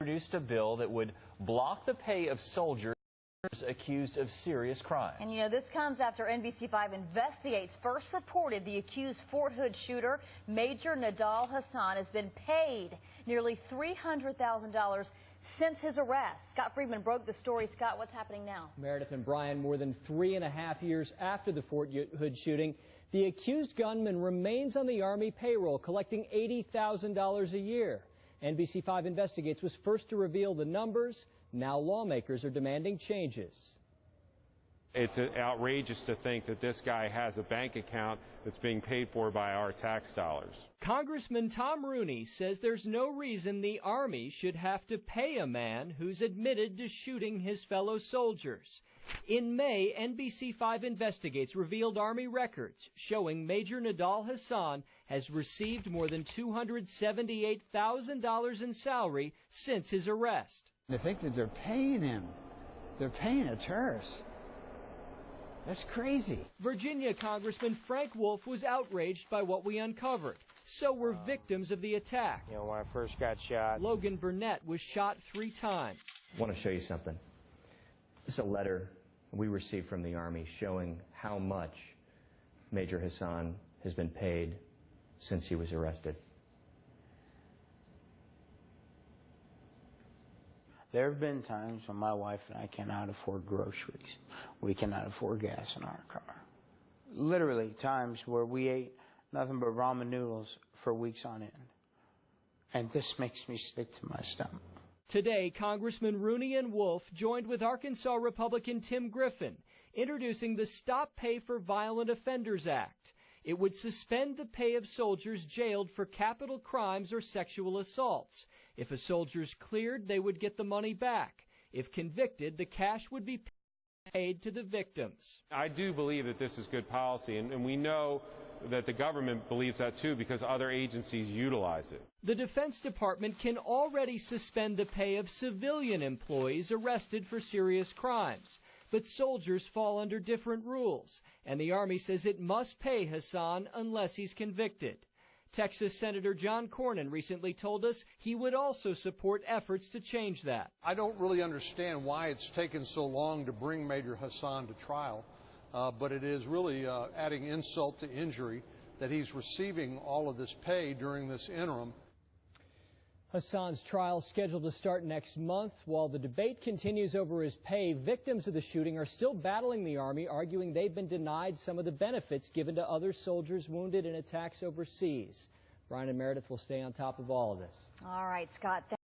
introduced a bill that would block the pay of soldiers accused of serious crimes. And this comes after NBC5 Investigates first reported the accused Fort Hood shooter, Major Nidal Hasan, has been paid nearly $300,000 since his arrest. Scott Friedman broke the story. Scott, what's happening now? Meredith and Brian, more than 3.5 years after the Fort Hood shooting, the accused gunman remains on the Army payroll, collecting $80,000 a year. NBC5 Investigates was first to reveal the numbers. Now lawmakers are demanding changes. It's outrageous to think that this guy has a bank account that's being paid for by our tax dollars. Congressman Tom Rooney says there's no reason the Army should have to pay a man who's admitted to shooting his fellow soldiers. In May, NBC5 Investigates revealed Army records showing Major Nidal Hasan has received more than $278,000 in salary since his arrest. To think that they're paying him, they're paying a terrorist. That's crazy. Virginia Congressman Frank Wolf was outraged by what we uncovered. So were victims of the attack. When I first got shot. Logan Burnett was shot 3 times. I want to show you something. This is a letter we received from the Army showing how much Major Hasan has been paid since he was arrested. There have been times when my wife and I cannot afford groceries. We cannot afford gas in our car. Literally times where we ate nothing but ramen noodles for weeks on end. And this makes me sick to my stomach. Today, Congressman Rooney and Wolf joined with Arkansas Republican Tim Griffin, introducing the Stop Pay for Violent Offenders Act. It would suspend the pay of soldiers jailed for capital crimes or sexual assaults. If a soldier's cleared, they would get the money back. If convicted, the cash would be paid to the victims. I do believe that this is good policy, and we know that the government believes that too because other agencies utilize it. The Defense Department can already suspend the pay of civilian employees arrested for serious crimes. But soldiers fall under different rules, and the Army says it must pay Hasan unless he's convicted. Texas Senator John Cornyn recently told us he would also support efforts to change that. I don't really understand why it's taken so long to bring Major Hasan to trial, but it is really adding insult to injury that he's receiving all of this pay during this interim. Hasan's trial is scheduled to start next month. While the debate continues over his pay, victims of the shooting are still battling the Army, arguing they've been denied some of the benefits given to other soldiers wounded in attacks overseas. Brian and Meredith will stay on top of all of this. All right, Scott.